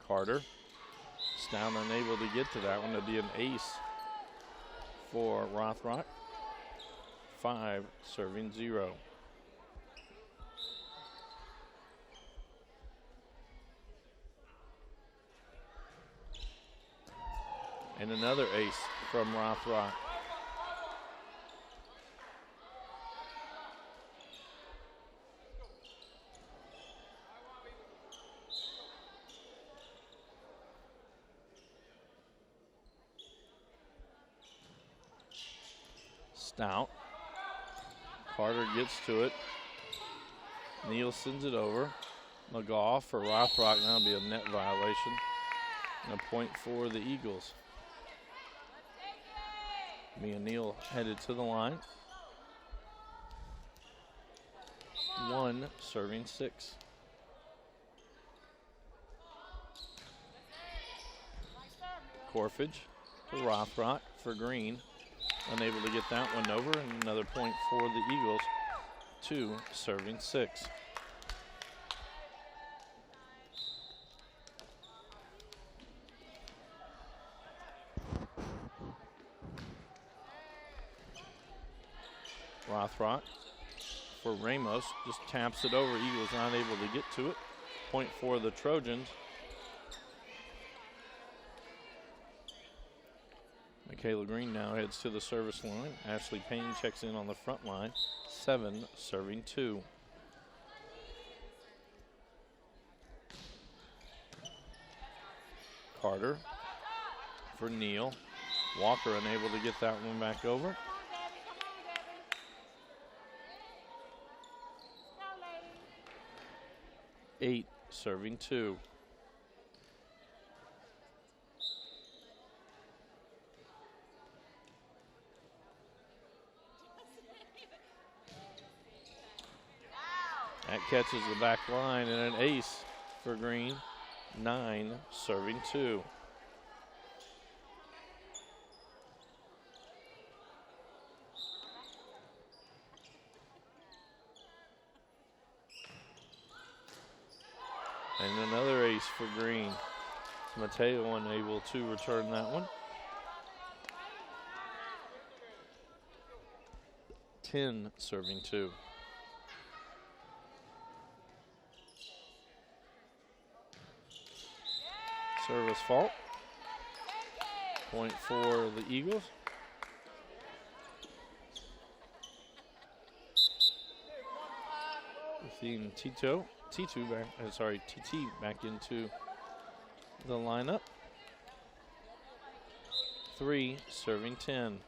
Carter. Stout unable to get to that one. It'll be an ace for Rothrock. 5 serving 0. And another ace from Rothrock. Stout. Carter gets to it. Neal sends it over. McGaw for Rothrock. That'll be a net violation. And a point for the Eagles. Mia Neal headed to the line. 1 serving 6. Corfidge to Rothrock for Green. Unable to get that one over, and another point for the Eagles. 2 serving 6. Rothrock for Ramos, just taps it over. Eagles not able to get to it. Point for the Trojans. Michaela Green now heads to the service line. Ashley Payne checks in on the front line. 7 serving 2. Carter for Neal. Walker unable to get that one back over. 8 serving 2. That catches the back line, and an ace for Green. 9 serving 2. And another ace for Green. Mateo unable to return that one. 10 serving 2. Service fault. Point for the Eagles. Seeing TT back into the lineup. 3 serving 10.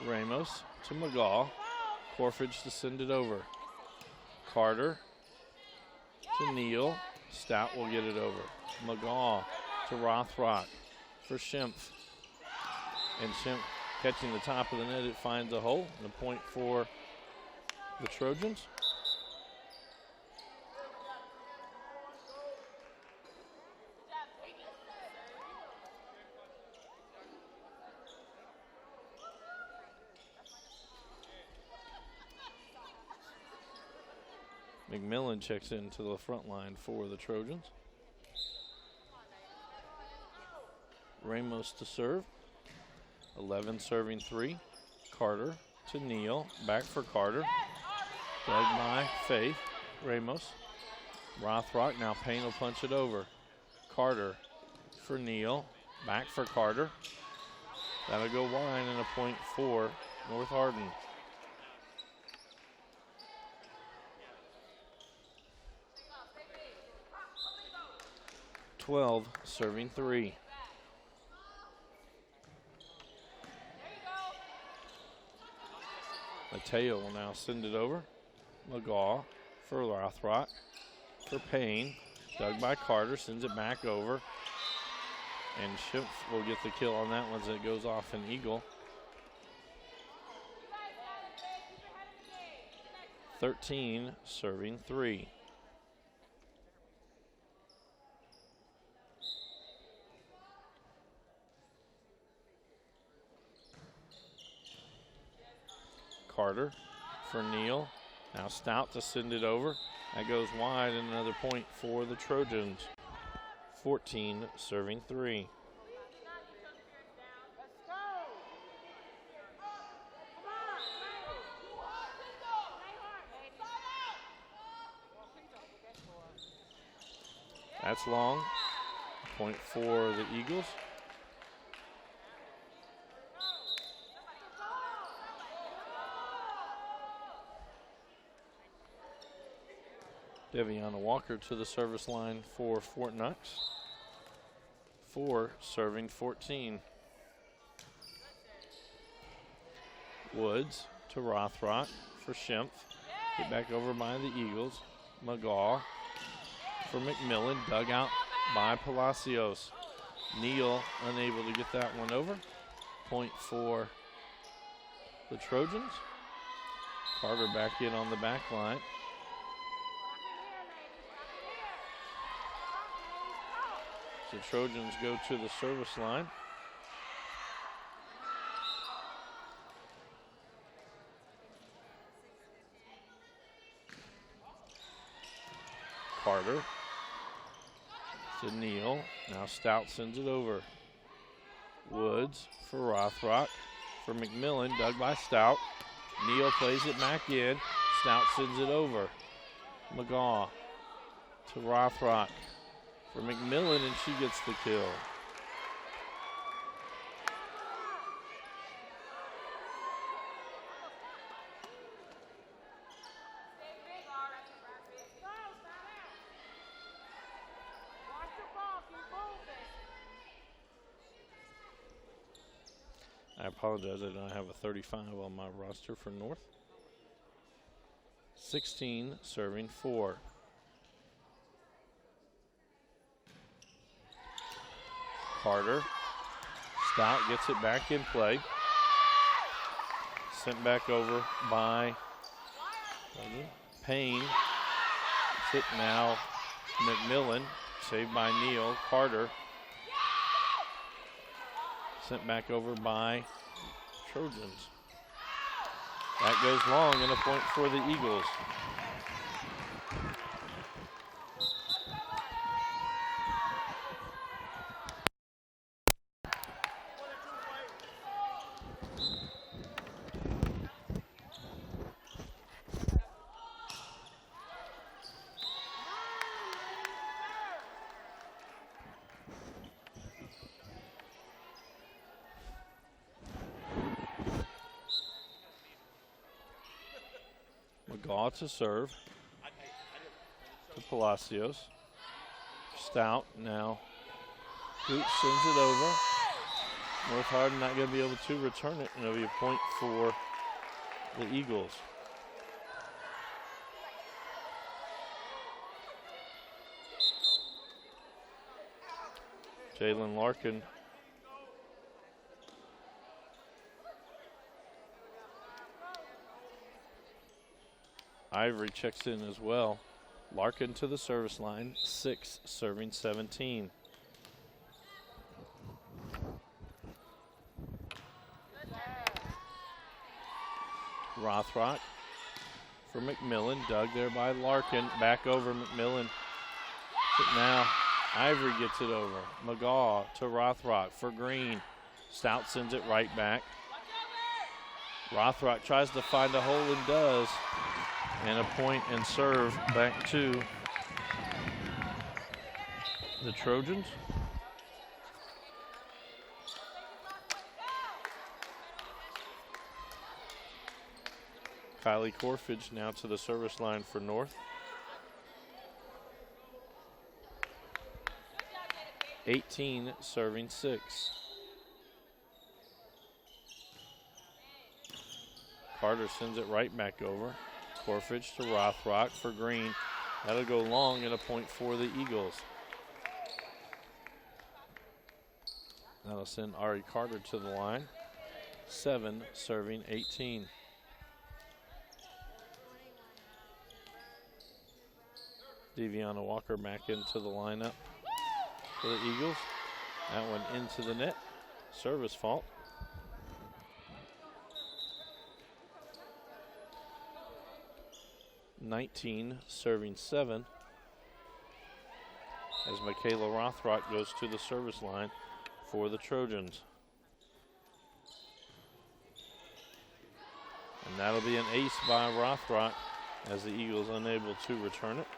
Ramos to McGaw. Corfridge to send it over. Carter to Neal. Stout will get it over. McGaw to Rothrock for Schimpf. And Schimpf catching the top of the net, it finds a hole. And a point for the Trojans. McMillan checks into the front line for the Trojans. Ramos to serve. 11 serving 3. Carter to Neal. Back for Carter. Dug by Faith. Ramos. Rothrock. Now Payne will punch it over. Carter for Neal. Back for Carter. That'll go wide and a point for North Hardin. .12 serving 3. Mateo will now send it over. McGaw for Rothrock. For Payne. Dug by Carter. Sends it back over. And Schimpf will get the kill on that one as it goes off an eagle. 13 serving 3. Carter for Neal. Now Stout to send it over. That goes wide and another point for the Trojans. 14 serving 3. That's long. Point for the Eagles. Deviana Walker to the service line for Fort Knox. 4 serving 14. Woods to Rothrock for Schimpf. Get back over by the Eagles. McGaw for McMillan. Dug out by Palacios. Neal unable to get that one over. Point for the Trojans. Carter back in on the back line. The Trojans go to the service line. Carter to Neal. Now Stout sends it over. Woods for Rothrock. For McMillan, dug by Stout. Neal plays it back in. Stout sends it over. McGaw to Rothrock. For McMillan, and she gets the kill. I apologize, I don't have a 35 on my roster for North. 16 serving 4. Carter. Stout gets it back in play. Sent back over by Payne. Hit now McMillan. Saved by Neal. Carter. Sent back over by Trojans. That goes long and a point for the Eagles. McGaw to serve. To Palacios. Stout now. Boots sends it over. North Hardin not going to be able to return it, and it'll be a point for the Eagles. Jalen Larkin. Ivory checks in as well. Larkin to the service line, 6 serving 17. Rothrock for McMillan, dug there by Larkin, back over McMillan. Now Ivory gets it over. McGaw to Rothrock for Green. Stout sends it right back. Rothrock tries to find a hole and does. And a point and serve back to the Trojans. Kylie Corfidge now to the service line for North. 18 serving 6. Carter sends it right back over. Corfidge to Rothrock for Green. That'll go long and a point for the Eagles. That'll send Ari Carter to the line. 7 serving 18. Deviana Walker back into the lineup for the Eagles. That one into the net. Service fault. (19) serving 7 as Michaela Rothrock goes to the service line for the Trojans. And that'll be an ace by Rothrock as the Eagles unable to return it.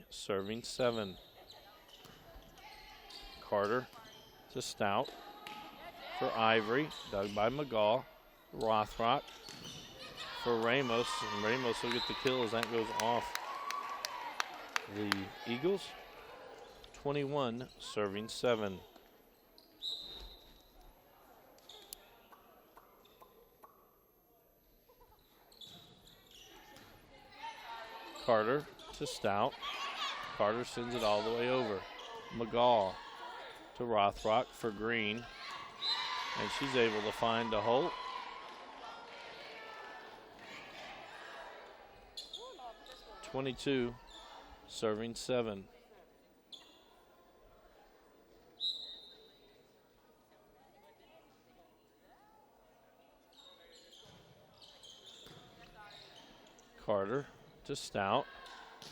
Serving 7. Carter to Stout for Ivory, dug by McGaw. Rothrock for Ramos, and Ramos will get the kill as that goes off the Eagles. 21 serving 7. Carter to Stout. Carter sends it all the way over. McGaw to Rothrock for Green. And she's able to find a hole. (22) serving 7. Carter to Stout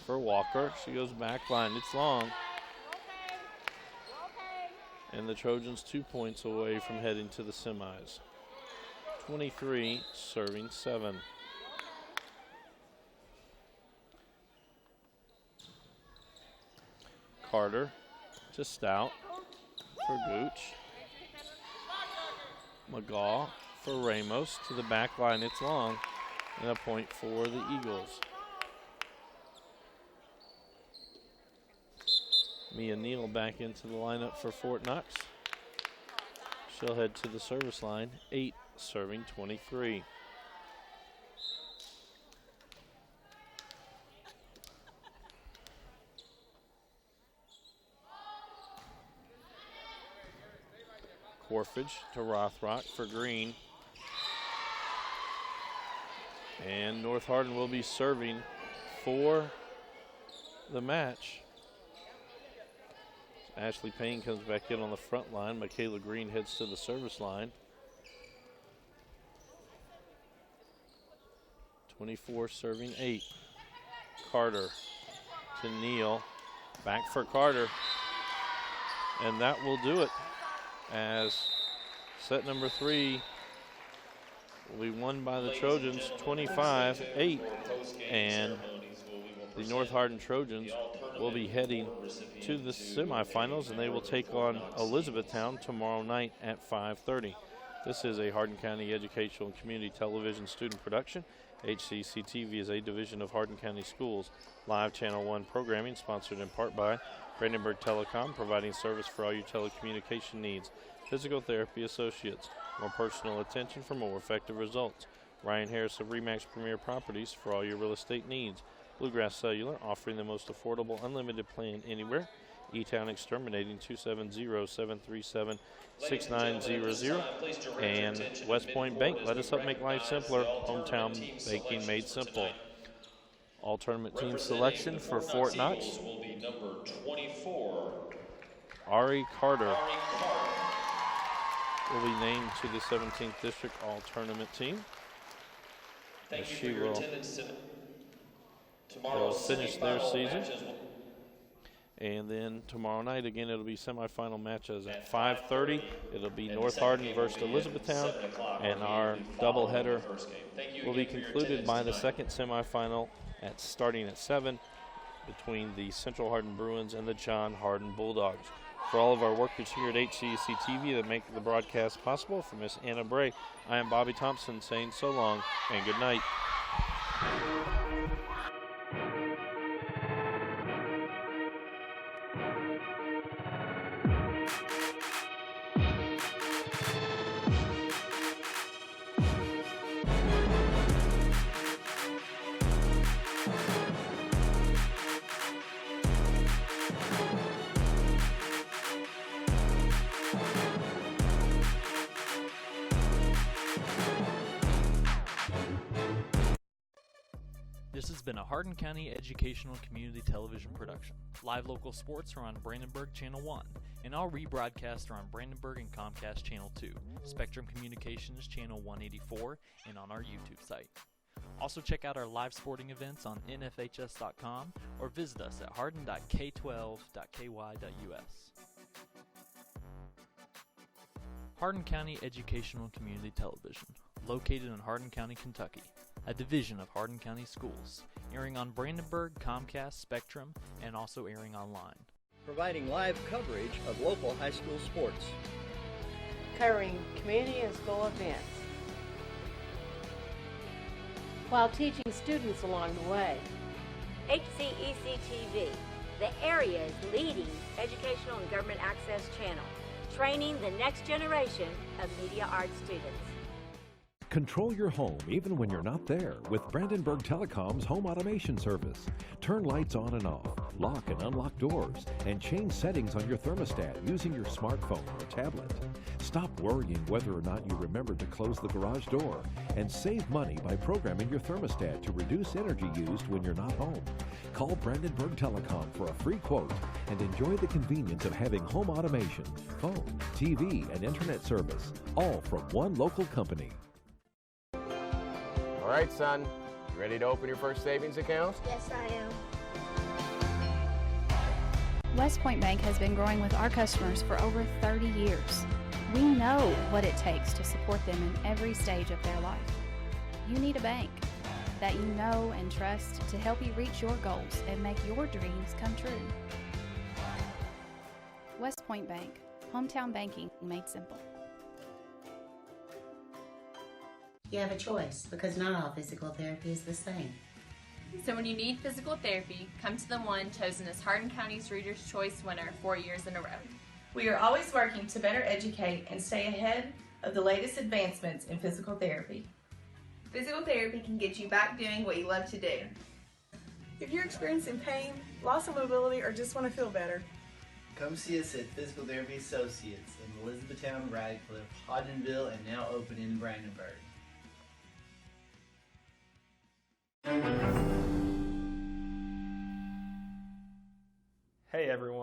for Walker. She goes back line. It's long. And the Trojans 2 points away from heading to the semis. 23 serving 7. Carter to Stout for Gooch. McGaw for Ramos to the back line. It's long. And a point for the Eagles. Mia Neal back into the lineup for Fort Knox. She'll head to the service line. 8 serving 23. Corfidge to Rothrock for Green. And North Hardin will be serving for the match. Ashley Payne comes back in on the front line. Michaela Green heads to the service line. 24 serving 8. Carter to Neal. Back for Carter. And that will do it, as set number 3 will be won by the Trojans 25-8. And the North Hardin Trojans will be heading to the semifinals, and they will take on Elizabethtown tomorrow night at 5:30. This is a Hardin County Educational and Community Television student production. HCEC-TV is a division of Hardin County Schools. Live Channel 1 programming sponsored in part by Brandenburg Telecom, providing service for all your telecommunication needs. Physical Therapy Associates, more personal attention for more effective results. Ryan Harris of RE/MAX Premier Properties for all your real estate needs. Bluegrass Cellular, offering the most affordable unlimited plan anywhere. E-Town Exterminating, 270-737-6900. And West Point Bank, let us help make life simpler. Hometown banking made simple. All tournament team selection for Fort Knox will be number 24. Ari Carter will be named to the 17th District All Tournament team. Thank you she for your will attendance tomorrow. Finish their season. And then tomorrow night, again, it'll be semifinal matches at 5:30. It'll be North Hardin versus Elizabethtown. And our doubleheader will be concluded by the second semifinal starting at 7 between the Central Hardin Bruins and the John Hardin Bulldogs. For all of our workers here at HCEC-TV that make the broadcast possible, for Miss Anna Bray, I am Bobby Thompson saying so long and good night. This has been a Hardin County Educational Community Television production. Live local sports are on Brandenburg Channel 1, and all rebroadcasts are on Brandenburg and Comcast Channel 2, Spectrum Communications Channel 184, and on our YouTube site. Also check out our live sporting events on nfhs.com or visit us at hardin.k12.ky.us. Hardin County Educational Community Television, located in Hardin County, Kentucky, a division of Hardin County Schools, airing on Brandenburg, Comcast, Spectrum, and also airing online. Providing live coverage of local high school sports. Covering community and school events, while teaching students along the way. HCEC-TV, the area's leading educational and government access channel, training the next generation of media arts students. Control your home even when you're not there with Brandenburg Telecom's home automation service. Turn lights on and off, lock and unlock doors, and change settings on your thermostat using your smartphone or tablet. Stop worrying whether or not you remember to close the garage door, and save money by programming your thermostat to reduce energy used when you're not home. Call Brandenburg Telecom for a free quote and enjoy the convenience of having home automation, phone, TV, and internet service, all from one local company. All right, son, you ready to open your first savings account? Yes, I am. West Point Bank has been growing with our customers for over 30 years. We know what it takes to support them in every stage of their life. You need a bank that you know and trust to help you reach your goals and make your dreams come true. West Point Bank, hometown banking made simple. You have a choice because not all physical therapy is the same. So when you need physical therapy, come to the one chosen as Hardin County's Reader's Choice winner 4 years in a row. We are always working to better educate and stay ahead of the latest advancements in physical therapy. Physical therapy can get you back doing what you love to do. If you're experiencing pain, loss of mobility, or just want to feel better, come see us at Physical Therapy Associates in Elizabethtown, Radcliffe, Hodgenville, and now open in Brandenburg.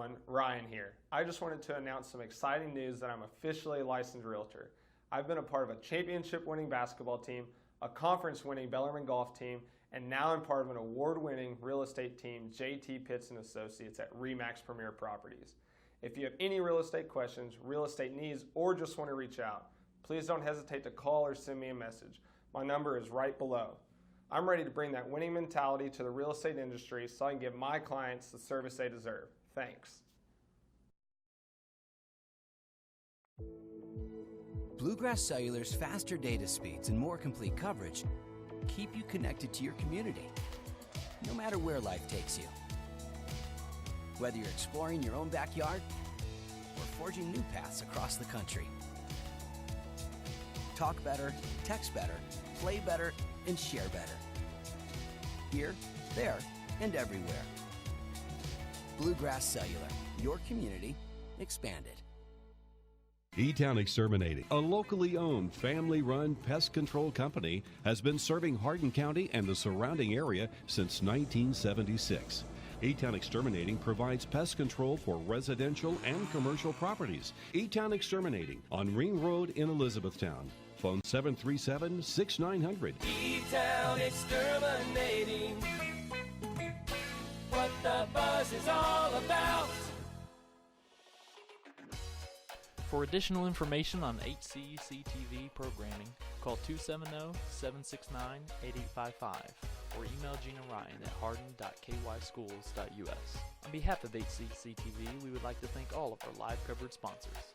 everyone, Ryan here. I just wanted to announce some exciting news that I'm officially a licensed realtor. I've been a part of a championship-winning basketball team, a conference-winning Bellarmine golf team, and now I'm part of an award-winning real estate team, JT Pitts & Associates at RE/MAX Premier Properties. If you have any real estate questions, real estate needs, or just want to reach out, please don't hesitate to call or send me a message. My number is right below. I'm ready to bring that winning mentality to the real estate industry so I can give my clients the service they deserve. Thanks. Bluegrass Cellular's faster data speeds and more complete coverage keep you connected to your community, no matter where life takes you. Whether you're exploring your own backyard or forging new paths across the country. Talk better, text better, play better, and share better. Here, there, and everywhere. Bluegrass Cellular, your community expanded. E-Town Exterminating, a locally owned, family-run pest control company, has been serving Hardin County and the surrounding area since 1976. E-Town Exterminating provides pest control for residential and commercial properties. E-Town Exterminating on Ring Road in Elizabethtown. Phone 737-6900. E-Town Exterminating. What the buzz is all about. For additional information on HCEC-TV programming, call 270-769-8855 or email Gina Ryan at hardin.kyschools.us. On behalf of HCEC-TV, we would like to thank all of our live coverage sponsors.